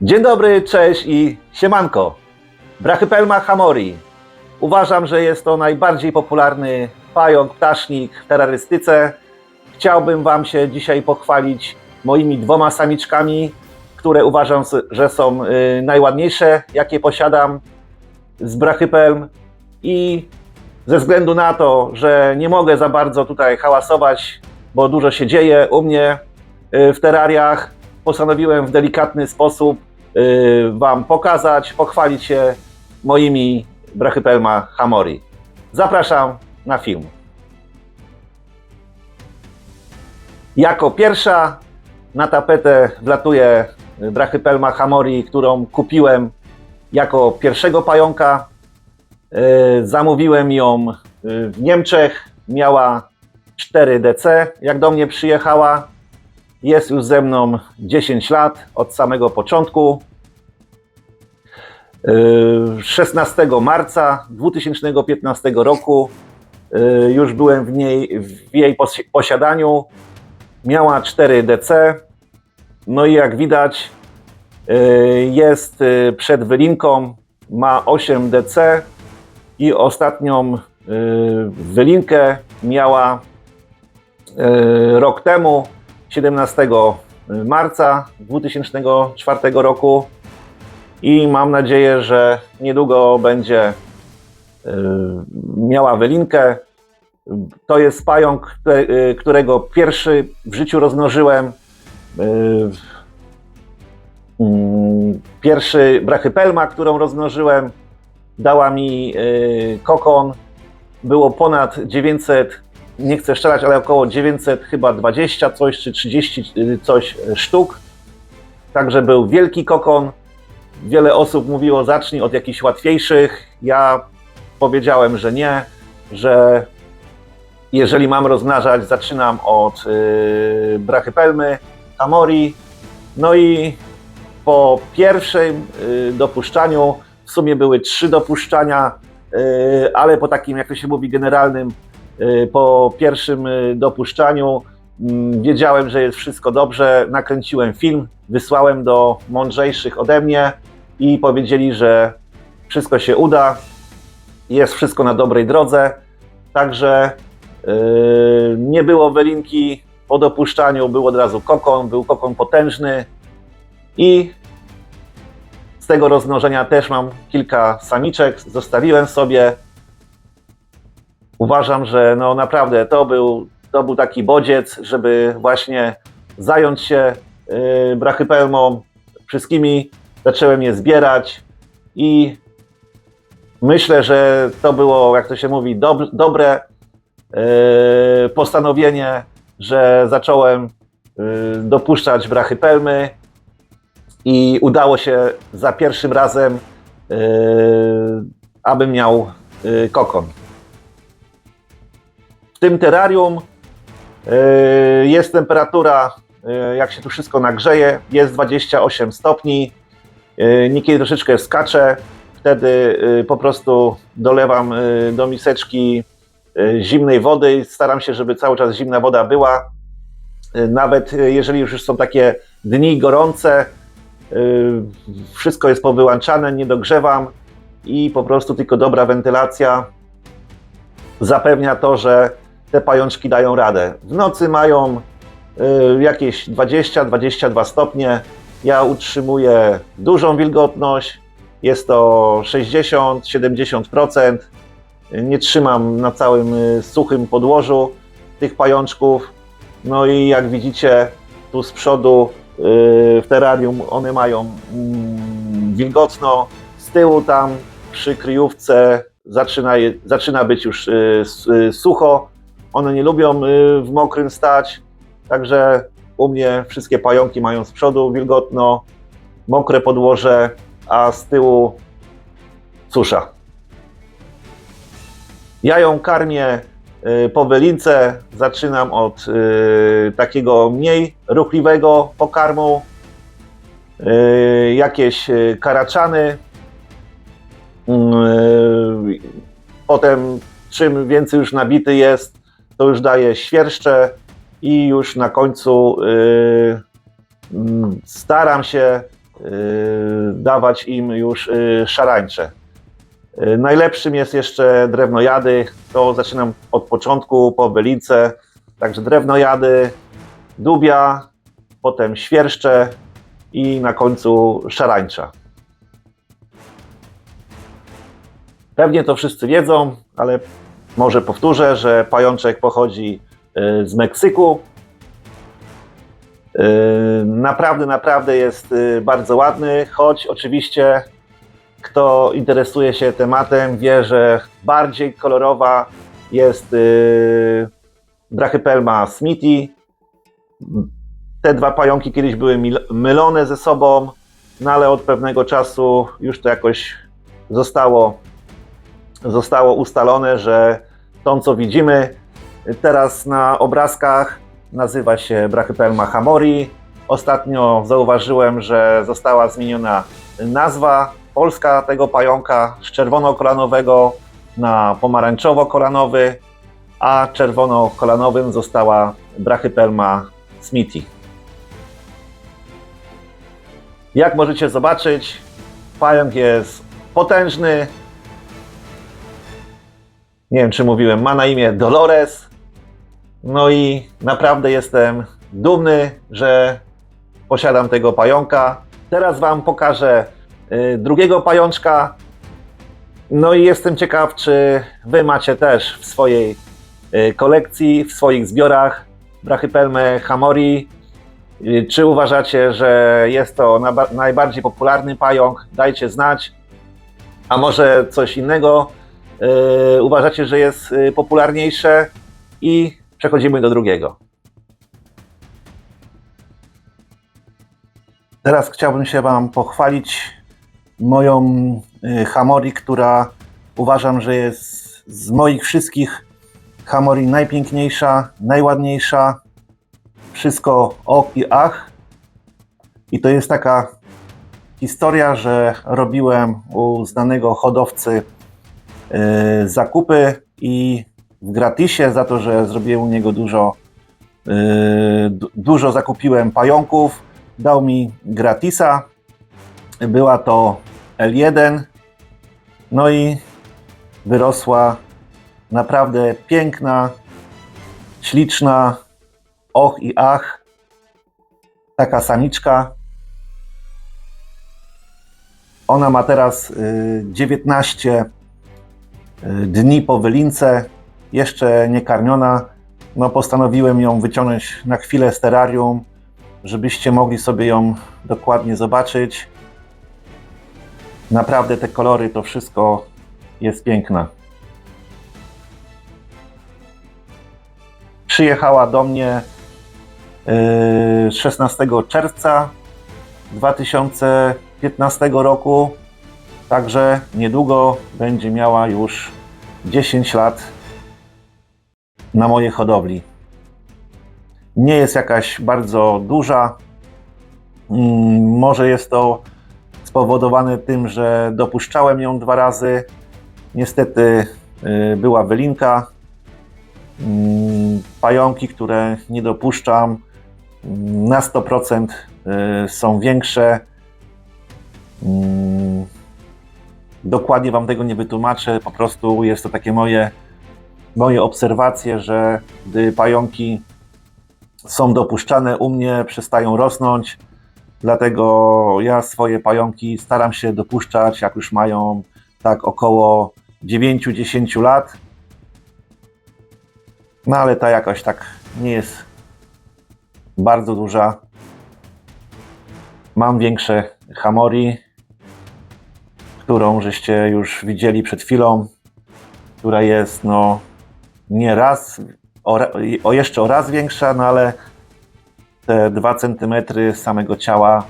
Dzień dobry, cześć i siemanko. Brachypelma hamori. Uważam, że jest to najbardziej popularny pająk, ptasznik w terrorystyce. Chciałbym Wam się dzisiaj pochwalić moimi dwoma samiczkami, które uważam, że są najładniejsze, jakie posiadam z brachypelm. I ze względu na to, że nie mogę za bardzo tutaj hałasować, bo dużo się dzieje u mnie w terrariach, postanowiłem w delikatny sposób Wam pokazać, pochwalić się moimi brachypelma hamori. Zapraszam na film. Jako pierwsza na tapetę wlatuje brachypelma hamori, którą kupiłem jako pierwszego pająka. Zamówiłem ją w Niemczech, miała 4 DC, jak do mnie przyjechała. Jest już ze mną 10 lat od samego początku. 16 marca 2015 roku już byłem w jej posiadaniu. Miała 4 DC. No i jak widać, jest przed wylinką, ma 8 DC i ostatnią wylinkę miała rok temu, 17 marca 2004 roku i mam nadzieję, że niedługo będzie miała wylinkę. To jest pająk, którego pierwszy w życiu rozmnożyłem. Pierwszy brachypelma, którą rozmnożyłem, dała mi kokon. Było ponad 900, nie chcę strzelać, ale około 900, chyba 20 coś, czy 30 coś sztuk. Także był wielki kokon. Wiele osób mówiło, zacznij od jakichś łatwiejszych. Ja powiedziałem, że nie, że jeżeli mam rozmnażać, zaczynam od brachypelmy hamori. No i po pierwszym dopuszczaniu, w sumie były 3 dopuszczania, ale po takim, jak to się mówi, generalnym, po pierwszym dopuszczaniu wiedziałem, że jest wszystko dobrze. Nakręciłem film, wysłałem do mądrzejszych ode mnie i powiedzieli, że wszystko się uda, jest wszystko na dobrej drodze. Także nie było wylinki po dopuszczaniu, był od razu kokon, był kokon potężny i z tego rozmnożenia też mam kilka samiczek, zostawiłem sobie. Uważam, że no naprawdę to był taki bodziec, żeby właśnie zająć się brachypelmą. Wszystkimi zacząłem je zbierać i myślę, że to było, jak to się mówi, dobre postanowienie, że zacząłem dopuszczać brachypelmy i udało się za pierwszym razem, abym miał kokon. W tym terrarium jest temperatura, jak się tu wszystko nagrzeje, jest 28 stopni. Niekiedy troszeczkę skacze, wtedy po prostu dolewam do miseczki zimnej wody i staram się, żeby cały czas zimna woda była. Nawet jeżeli już są takie dni gorące, wszystko jest powyłączane, nie dogrzewam i po prostu tylko dobra wentylacja zapewnia to, że te pajączki dają radę. W nocy mają jakieś 20-22 stopnie. Ja utrzymuję dużą wilgotność, jest to 60-70%. Nie trzymam na całym suchym podłożu tych pajączków. No i jak widzicie tu z przodu w terrarium one mają wilgotno. Z tyłu tam przy kryjówce zaczyna być już sucho. One nie lubią w mokrym stać, także u mnie wszystkie pająki mają z przodu wilgotno, mokre podłoże, a z tyłu susza. Ja ją karmię po wylince, zaczynam od takiego mniej ruchliwego pokarmu, jakieś karaczany. Potem czym więcej już nabity jest, to już daje świerszcze i już na końcu staram się dawać im już szarańcze. Najlepszym jest jeszcze drewnojady, to zaczynam od początku po bylince, także drewnojady, dubia, potem świerszcze i na końcu szarańcza. Pewnie to wszyscy wiedzą, ale może powtórzę, że pajączek pochodzi z Meksyku. Naprawdę jest bardzo ładny, choć oczywiście kto interesuje się tematem, wie, że bardziej kolorowa jest Brachypelma smithi. Te dwa pająki kiedyś były mylone ze sobą, no ale od pewnego czasu już to jakoś zostało ustalone, że tą, co widzimy teraz na obrazkach, nazywa się Brachypelma hamori. Ostatnio zauważyłem, że została zmieniona nazwa polska tego pająka z czerwono-kolanowego na pomarańczowo-kolanowy, a czerwono-kolanowym została Brachypelma smithi. Jak możecie zobaczyć, pająk jest potężny. Nie wiem, czy mówiłem, ma na imię Dolores. No i naprawdę jestem dumny, że posiadam tego pająka. Teraz Wam pokażę drugiego pajączka. No i jestem ciekaw, czy Wy macie też w swojej kolekcji, w swoich zbiorach Brachypelmę hamori. Czy uważacie, że jest to najbardziej popularny pająk? Dajcie znać. A może coś innego uważacie, że jest popularniejsze? I przechodzimy do drugiego. Teraz chciałbym się Wam pochwalić moją hamori, która uważam, że jest z moich wszystkich hamori najpiękniejsza, najładniejsza. Wszystko och i ach. I to jest taka historia, że robiłem u znanego hodowcy zakupy i w gratisie za to, że zrobiłem u niego dużo zakupiłem pająków, dał mi gratisa. Była to L1. No i wyrosła naprawdę piękna, śliczna, och i ach, taka samiczka. Ona ma teraz 19 dni po wylince, jeszcze nie karmiona. No, postanowiłem ją wyciągnąć na chwilę z terrarium, żebyście mogli sobie ją dokładnie zobaczyć. Naprawdę te kolory, to wszystko jest piękne. Przyjechała do mnie 16 czerwca 2015 roku, także niedługo będzie miała już 10 lat na mojej hodowli. Nie jest jakaś bardzo duża. Może jest to spowodowane tym, że dopuszczałem ją 2 razy. Niestety była wylinka. Pająki, które nie dopuszczam, na 100% są większe. Dokładnie Wam tego nie wytłumaczę, po prostu jest to takie moje obserwacje, że gdy pająki są dopuszczane u mnie, przestają rosnąć. Dlatego ja swoje pająki staram się dopuszczać, jak już mają tak około 9-10 lat. No ale ta jakoś tak nie jest bardzo duża. Mam większe hamori, którą żeście już widzieli przed chwilą, która jest no nie raz, jeszcze o raz większa, no ale te 2 cm samego ciała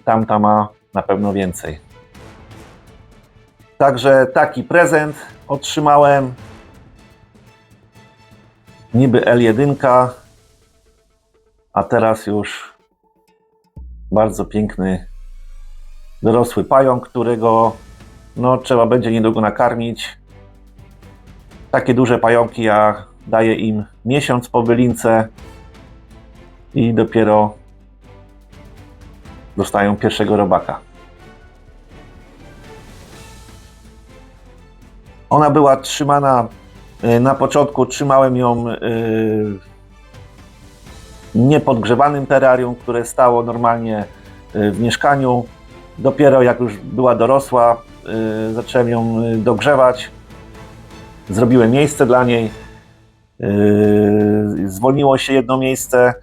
tamta ma na pewno więcej. Także taki prezent otrzymałem. Niby L1, a teraz już bardzo piękny, dorosły pająk, którego no, trzeba będzie niedługo nakarmić. Takie duże pająki ja daję im miesiąc po wylince i dopiero dostają pierwszego robaka. Ona była trzymana, na początku trzymałem ją niepodgrzewanym terrarium, które stało normalnie w mieszkaniu. Dopiero jak już była dorosła, zacząłem ją dogrzewać. Zrobiłem miejsce dla niej. Zwolniło się jedno miejsce,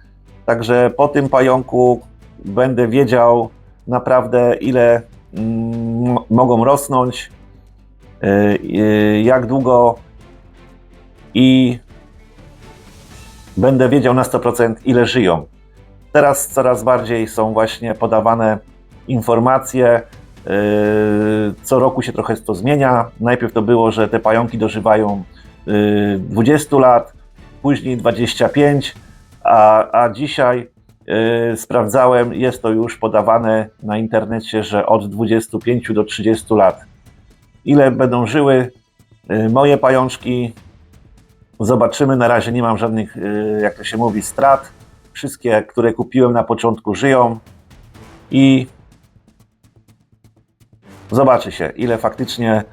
także po tym pająku będę wiedział naprawdę, ile mogą rosnąć, jak długo, i będę wiedział na 100%, ile żyją. Teraz coraz bardziej są właśnie podawane informacje. Co roku się trochę to zmienia. Najpierw to było, że te pająki dożywają 20 lat, później 25, a dzisiaj sprawdzałem, jest to już podawane na internecie, że od 25 do 30 lat. Ile będą żyły moje pajączki, zobaczymy. Na razie nie mam żadnych, jak to się mówi, strat. Wszystkie, które kupiłem na początku, żyją i zobaczy się, ile faktycznie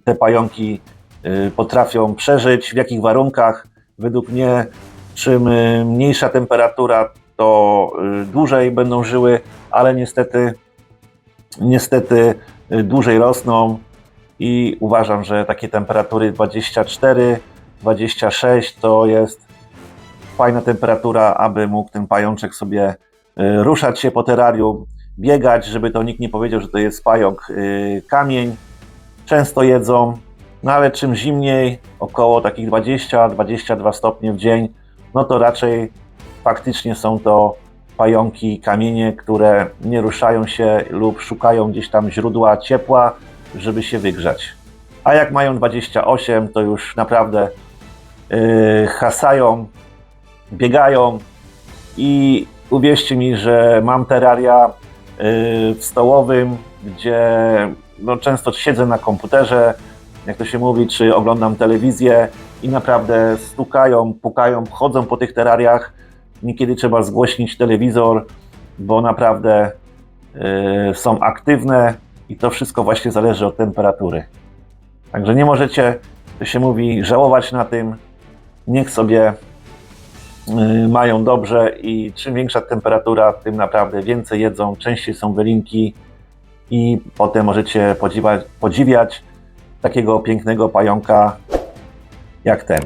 te pająki potrafią przeżyć, w jakich warunkach. Według mnie czym mniejsza temperatura, to dłużej będą żyły, ale niestety dłużej rosną i uważam, że takie temperatury 24, 26 to jest fajna temperatura, aby mógł ten pajączek sobie ruszać się po terrarium, biegać, żeby to nikt nie powiedział, że to jest pająk kamień. Często jedzą, no ale czym zimniej, około takich 20-22 stopnie w dzień, no to raczej faktycznie są to pająki kamienie, które nie ruszają się lub szukają gdzieś tam źródła ciepła, żeby się wygrzać. A jak mają 28, to już naprawdę hasają, biegają i uwierzcie mi, że mam terraria w stołowym, gdzie no, często siedzę na komputerze, jak to się mówi, czy oglądam telewizję i naprawdę stukają, pukają, chodzą po tych terrariach. Niekiedy trzeba zgłośnić telewizor, bo naprawdę są aktywne i to wszystko właśnie zależy od temperatury. Także nie możecie, to się mówi, żałować na tym. Niech sobie mają dobrze i czym większa temperatura, tym naprawdę więcej jedzą, częściej są wylinki i potem możecie podziwiać takiego pięknego pająka jak ten.